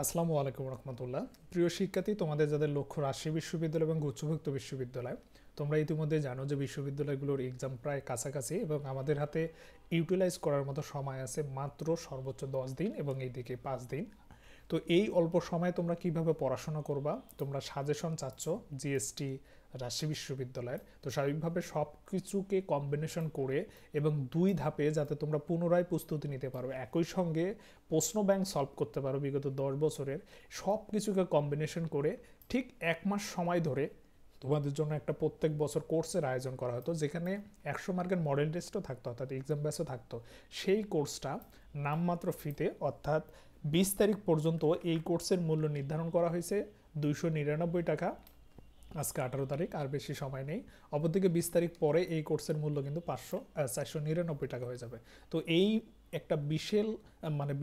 আসসালামু আলাইকুম রহমতুল্লাহ। প্রিয় শিক্ষার্থী, তোমাদের যাদের লক্ষ্য রাজশাহী বিশ্ববিদ্যালয় এবং গুচ্ছভুক্ত বিশ্ববিদ্যালয়, তোমরা ইতিমধ্যে জানো যে বিশ্ববিদ্যালয়গুলোর এক্সাম প্রায় কাছাকাছি এবং আমাদের হাতে ইউটিলাইজ করার মতো সময় আছে মাত্র সর্বোচ্চ 10 দিন এবং এইদিকে 5 দিন। তো এই অল্প সময়ে তোমরা কিভাবে পড়াশোনা করবা, তোমরা সাজেশন চাচ্ছ জিএসটি রাজশাহী বিশ্ববিদ্যালয়ের, তো স্বাভাবিকভাবে সব কিছুকে কম্বিনেশন করে এবং 2 ধাপে যাতে তোমরা পুনরায় প্রস্তুতি নিতে পারো, একই সঙ্গে প্রশ্ন ব্যাংক সলভ করতে পারো বিগত 10 বছরের সব কিছুকে কম্বিনেশন করে ঠিক 1 মাস সময় ধরে তোমাদের জন্য একটা প্রত্যেক বছর কোর্সের আয়োজন করা হতো, যেখানে 100 মার্কের মডেল টেস্টও থাকতো, অর্থাৎ এক্সাম ব্যাচও থাকতো। সেই কোর্সটা নামমাত্র ফিতে, অর্থাৎ 20 তারিখ পর্যন্ত এই কোর্সের মূল্য নির্ধারণ করা হয়েছে 299 টাকা। আজকে 18 তারিখ, আর বেশি সময় নেই। অপরদিকে 20 তারিখ পরে এই কোর্সের মূল্য কিন্তু 499 টাকা হয়ে যাবে। তো এই একটা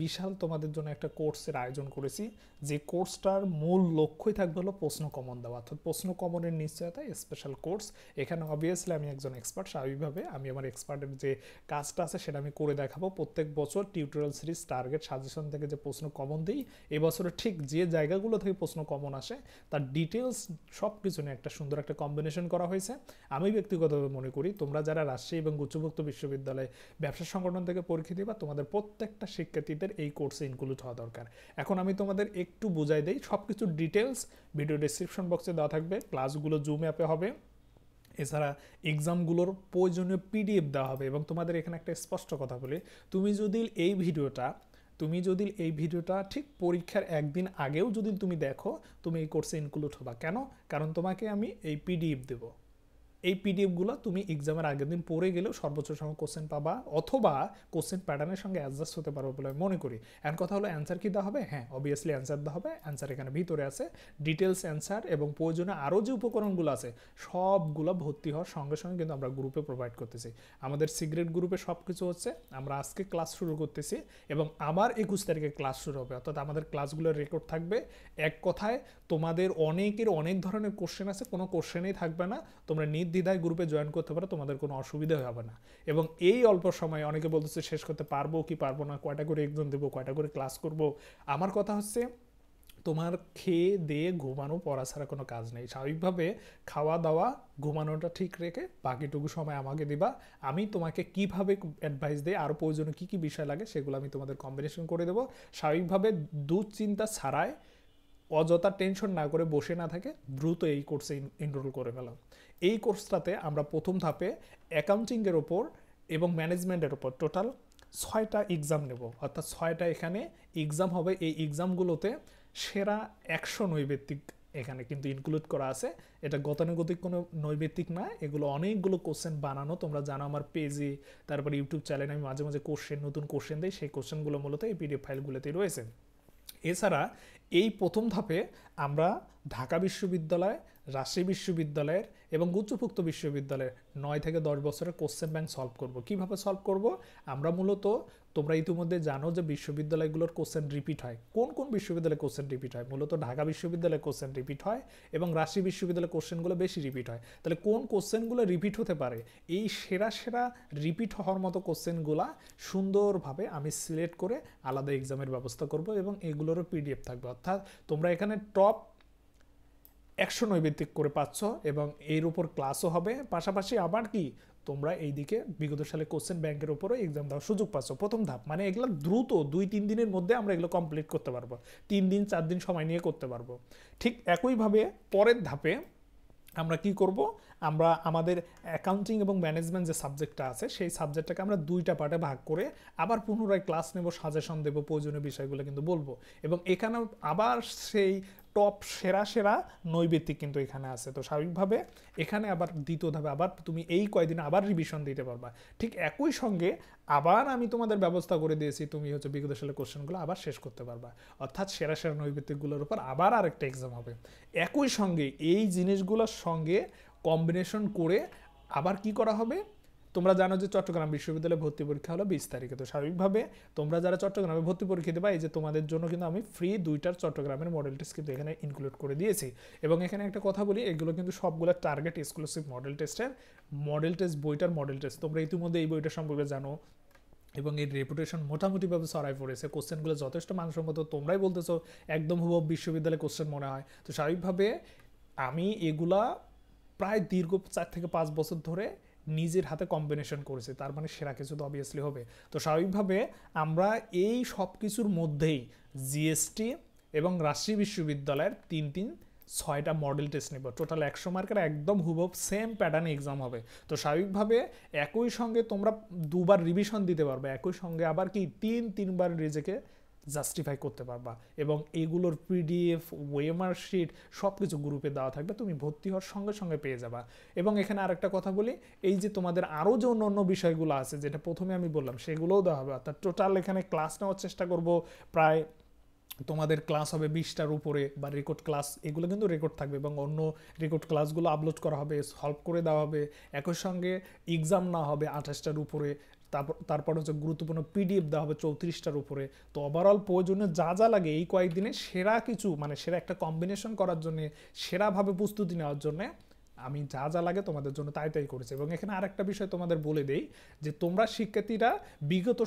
বিশাল তোমাদের জন্য একটা কোর্সের আয়োজন করেছি, যে কোর্সটার মূল লক্ষ্যই থাকবে হলো প্রশ্ন কমন দেওয়া, অর্থাৎ প্রশ্ন কমনের নিশ্চয়তা স্পেশাল কোর্স। এখানে অবভিয়াসলি আমি একজন এক্সপার্ট, স্বাভাবিকভাবে আমি আমার এক্সপার্টের যে কাজটা আছে সেটা আমি করে দেখাবো। প্রত্যেক বছর টিউটোরিয়াল সিরিজ টার্গেট সাজেশন থেকে যে প্রশ্ন কমন দিই, এবছরে ঠিক যে জায়গাগুলো থেকে প্রশ্ন কমন আসে তার ডিটেলস সব কিছু নিয়ে একটা সুন্দর একটা কম্বিনেশন করা হয়েছে। আমি ব্যক্তিগতভাবে মনে করি তোমরা যারা রাজশাহী এবং গুচ্ছভুক্ত বিশ্ববিদ্যালয়ে ব্যবসা সংগঠন থেকে পরীক্ষা দিবা, তোমাদের প্রত্যেকটা শিক্ষার্থীদের এই কোর্সে ইনক্লুড হওয়া দরকার। এখন আমি তোমাদের একটু বুঝাই দেই, সব কিছু ডিটেলস ভিডিও ডেসক্রিপশন বক্সে দেওয়া থাকবে। ক্লাসগুলো জুম অ্যাপে হবে, এছাড়া এক্সামগুলোর প্রয়োজনীয় পিডিএফ দেওয়া হবে। এবং তোমাদের এখানে একটা স্পষ্ট কথা বলি, তুমি যদি এই ভিডিওটা ঠিক পরীক্ষার একদিন আগেও যদি তুমি দেখো, তুমি এই কোর্সে ইনক্লুড হবা। কেন? কারণ তোমাকে আমি এই পিডিএফ দেবো। এই পিডিএফগুলো তুমি এক্সামের আগের দিন পড়ে গেলেও সর্বোচ্চ সময় কোশ্চেন পাবা, অথবা কোশ্চেন প্যাটার্নের সঙ্গে অ্যাডজাস্ট হতে পারবো বলে আমি মনে করি। এখন কথা হলো, অ্যান্সার কি দেওয়া হবে? হ্যাঁ, অবভিয়াসলি অ্যান্সার দেওয়া হবে। অ্যান্সার এখানে ভিতরে আছে, ডিটেলস অ্যান্সার এবং প্রয়োজনে আরও যে উপকরণগুলো আছে সবগুলো ভর্তি হওয়ার সঙ্গে সঙ্গে কিন্তু আমরা গ্রুপে প্রোভাইড করতেছি। আমাদের সিক্রেট গ্রুপে সব কিছু হচ্ছে। আমরা আজকে ক্লাস শুরু করতেছি এবং আবার 21 তারিখে ক্লাস শুরু হবে, অর্থাৎ আমাদের ক্লাসগুলোর রেকর্ড থাকবে। এক কথায় তোমাদের অনেকের অনেক ধরনের কোশ্চেন আছে, কোনো কোশ্চেনই থাকবে না, তোমরা নির্দ্বিধায় গ্রুপে জয়েন করতে পারো, তোমাদের কোনো অসুবিধা হবে না। এবং এই অল্প সময়ে অনেকে বলতেছে শেষ করতে পারবো কি পারবো না, কয়টা করে এক্সাম দেবো, কয়টা করে ক্লাস করব। আমার কথা হচ্ছে, তোমার খেয়ে দিয়ে ঘুমানো পড়া ছাড়া কোনো কাজ নেই। স্বাভাবিকভাবে খাওয়া দাওয়া ঘুমানোটা ঠিক রেখে বাকিটুকু সময় আমাকে দিবা। আমি তোমাকে কিভাবে অ্যাডভাইস দিই, আরও প্রয়োজনীয় কী কী বিষয় লাগে সেগুলো আমি তোমাদের কম্বিনেশন করে দেবো। স্বাভাবিকভাবে দুশ্চিন্তা ছাড়াই, অযথা টেনশন না করে বসে না থাকে, দ্রুত এই কোর্সে এনরোল করে ফেলাম। এই কোর্সটাতে আমরা প্রথম ধাপে অ্যাকাউন্টিংয়ের ওপর এবং ম্যানেজমেন্টের ওপর টোটাল 6টা এক্সাম নেব, অর্থাৎ 6টা এখানে এক্সাম হবে। এই এক্সামগুলোতে সেরা 100 নৈবেত্তিক এখানে কিন্তু ইনক্লুড করা আছে। এটা গতানুগতিক কোনো নৈবেত্তিক না, এগুলো অনেকগুলো কোশ্চেন বানানো। তোমরা জানো আমার পেজে, তারপর ইউটিউব চ্যানেলে আমি মাঝে মাঝে নতুন কোশ্চেন দিই, সেই কোশ্চেনগুলো মূলত এই পিডিএফ ফাইলগুলোতে রয়েছে। এছাড়া এই প্রথম ধাপে আমরা ঢাকা বিশ্ববিদ্যালয়, রাজশাহী বিশ্ববিদ্যালয়ের এবং গুচ্ছভুক্ত বিশ্ববিদ্যালয়ের 9 থেকে 10 বছরের কোশ্চেন ব্যাংক সলভ করব। কিভাবে সলভ করব? আমরা মূলত, তোমরা ইতিমধ্যে জানো যে বিশ্ববিদ্যালয়গুলোর কোশ্চেন রিপিট হয়। কোন কোন বিশ্ববিদ্যালয়ে কোশ্চেন রিপিট হয়? মূলত ঢাকা বিশ্ববিদ্যালয়ে কোশ্চেন রিপিট হয় এবং রাজশাহী বিশ্ববিদ্যালয়ের কোশ্চেনগুলো বেশি রিপিট হয়। তাহলে কোন কোশ্চেনগুলো রিপিট হতে পারে, এই সেরা সেরা রিপিট হওয়ার মতো কোশ্চেনগুলো সুন্দরভাবে আমি সিলেক্ট করে আলাদা এক্সামের ব্যবস্থা করব এবং এগুলোরও পিডিএফ থাকবে। অর্থাৎ তোমরা এখানে টপ 100 নৈবেত্তিক করে পাচ্ছ এবং এর উপর ক্লাসও হবে। পাশাপাশি আবার কি, তোমরা এইদিকে বিগত সালে কোশ্চেন ব্যাংকের উপরও এক্সাম দেওয়ার সুযোগ পাচ্ছ। প্রথম ধাপ মানে এগুলো দ্রুত 2-3 দিনের মধ্যে আমরা এগুলো কমপ্লিট করতে পারবো, 3 দিন 4 দিন সময় নিয়ে করতে পারবো। ঠিক একইভাবে পরের ধাপে আমরা কি করব, আমরা আমাদের অ্যাকাউন্টিং এবং ম্যানেজমেন্ট যে সাবজেক্টটা আছে সেই সাবজেক্টটাকে আমরা 2টা পার্টে ভাগ করে আবার পুনরায় ক্লাস নেব, সাজেশন দেব, প্রয়োজনীয় বিষয়গুলো কিন্তু বলবো। এবং এখানেও আবার সেই টপ সেরা সেরা নৈবেত্তিক কিন্তু এখানে আছে। তো স্বাভাবিকভাবে এখানে আবার দ্বিতীয় ধাপে আবার তুমি এই কয়দিনে আবার রিভিশন দিতে পারবা। ঠিক একই সঙ্গে আবার আমি তোমাদের ব্যবস্থা করে দিয়েছি, তুমি বিগত সালের কোশ্চেনগুলো আবার শেষ করতে পারবা। অর্থাৎ সেরা সেরা নৈবেত্তিকগুলোর উপর আবার আরেকটা এক্সাম হবে। একই সঙ্গে এই জিনিসগুলোর সঙ্গে কম্বিনেশন করে আবার কি করা হবে, তোমরা জানো যে চট্টগ্রাম বিশ্ববিদ্যালয়ে ভর্তি পরীক্ষা হলো 20 তারিখে। তো স্বাভাবিকভাবে তোমরা যারা চট্টগ্রামে ভর্তি পরীক্ষা দেবা, এই যে তোমাদের জন্য কিন্তু আমি ফ্রি 2টার চট্টগ্রামের মডেল টেস্ট কিন্তু এখানে ইনক্লুড করে দিয়েছি। এবং এখানে একটা কথা বলি, এগুলো কিন্তু সবগুলো টার্গেট এক্সক্লুসিভ মডেল টেস্ট বইটার মডেল টেস্ট। তোমরা ইতিমধ্যে এই বইটা সম্পর্কে জানো, এবং এর রেপুটেশন মোটামুটিভাবে ছড়াই পড়েছে। কোশ্চেনগুলো যথেষ্ট মানসম্মত, তোমরাই বলতেছো একদম হুবহু বিশ্ববিদ্যালয়ের কোশ্চেন মনে হয়। তো স্বাভাবিকভাবে আমি এগুলা প্রায় দীর্ঘ 4 থেকে 5 বছর ধরে নিজের হাতে কম্বিনেশন করেছি, তার মানে সেরা কিছু তো অবভিয়াসলি হবে। তো স্বাভাবিকভাবে আমরা এই সব কিছুর মধ্যেই জিএসটি এবং রাজশাহী বিশ্ববিদ্যালয়ের 6টা মডেল টেস্ট নেব, টোটাল 100 মার্কের একদম হুবহু সেম প্যাটার্নে এক্সাম হবে। তো স্বাভাবিকভাবে একই সঙ্গে তোমরা দুবার রিভিশন দিতে পারবে, একই সঙ্গে আবার কি 3বার নিজেকে জাস্টিফাই করতে পারবা, এবং এগুলোর পিডিএফ, ওয়েমার শিট সব কিছু গ্রুপে দেওয়া থাকবে, তুমি ভর্তি হওয়ার সঙ্গে সঙ্গে পেয়ে যাবা। এবং এখানে আরেকটা কথা বলি, এই যে তোমাদের আরও যে অন্য অন্য বিষয়গুলো আছে যেটা প্রথমে আমি বললাম সেগুলোও দেওয়া হবে। অর্থাৎ টোটাল এখানে ক্লাস নেওয়ার চেষ্টা করব, প্রায় তোমাদের ক্লাস হবে 20টার উপরে, বা রেকর্ড ক্লাস, এগুলো কিন্তু রেকর্ড থাকবে এবং অন্য রেকর্ড ক্লাসগুলো আপলোড করা হবে, সলভ করে দেওয়া হবে। একই সঙ্গে এক্সাম না হবে 28টার উপরে, তারপর হচ্ছে গুরুত্বপূর্ণ পিডিএফ দেওয়া হবে 34টার উপরে। তো ওভারঅল প্রয়োজনীয় যা যা লাগে এই কয়েকদিনে সেরা কিছু, মানে সেরা একটা কম্বিনেশন করার জন্য, সেরাভাবে প্রস্তুতি নেওয়ার জন্য আমি যা যা লাগে তোমাদের জন্য তাই তাই করেছি। এবং এখানে আরেকটা বিষয় তোমাদের বলে দেই যে তোমরা শিক্ষার্থীরা বিগত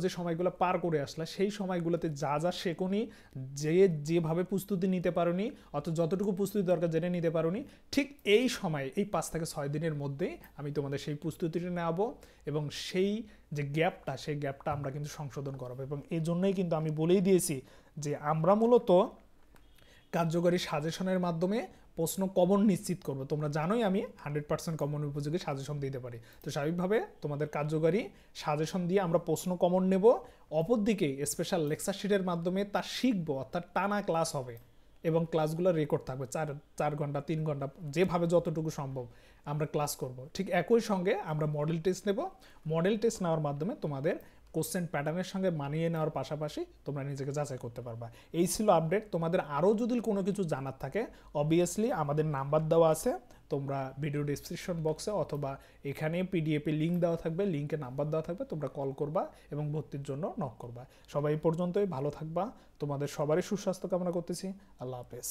যে সময়গুলো পার করে আসলে সেই সময়গুলোতে যা যা শেখোনি, যেভাবে প্রস্তুতি নিতে পারোনি, অথবা যতটুকু প্রস্তুতি দরকার জেনে নিতে পারোনি, ঠিক এই সময় এই 5 থেকে 6 দিনের মধ্যেই আমি তোমাদের সেই প্রস্তুতিটা নেওয়াবো, এবং সেই যে সেই গ্যাপটা আমরা কিন্তু সংশোধন করাবো। এবং এই জন্যই কিন্তু আমি বলেই দিয়েছি যে আমরা মূলত কার্যকরী সাজেশনের মাধ্যমে প্রশ্ন কমন নিশ্চিত করবো। তোমরা জানোই আমি 100% কমন উপযোগী সাজেশন দিতে পারি। তো স্বাভাবিকভাবে তোমাদের কার্যকরী সাজেশন দিয়ে আমরা প্রশ্ন কমন নেব, অপরদিকে স্পেশাল লেকচার শিটের মাধ্যমে তা শিখবো, অর্থাৎ টানা ক্লাস হবে এবং ক্লাসগুলো রেকর্ড থাকবে 4 ঘন্টা 3 ঘন্টা যেভাবে যতটুকু সম্ভব আমরা ক্লাস করব। ঠিক একই সঙ্গে আমরা মডেল টেস্ট নেব, মডেল টেস্ট নেওয়ার মাধ্যমে তোমাদের কোশ্চেন প্যাটার্নের সঙ্গে মানিয়ে নেওয়ার পাশাপাশি তোমরা নিজেকে যাচাই করতে পারবা। এই ছিল আপডেট। তোমাদের আরও যদি কোনো কিছু জানার থাকে অবভিয়াসলি আমাদের নাম্বার দেওয়া আছে, তোমরা ভিডিও ডিসক্রিপশন বক্সে অথবা এখানে পিডিএফে লিঙ্ক দেওয়া থাকবে, লিঙ্কে নাম্বার দেওয়া থাকবে, তোমরা কল করবা এবং ভর্তির জন্য নক করবা। সবাই পর্যন্তই ভালো থাকবা, তোমাদের সবারই সুস্বাস্থ্য কামনা করতেছি। আল্লাহ হাফেজ।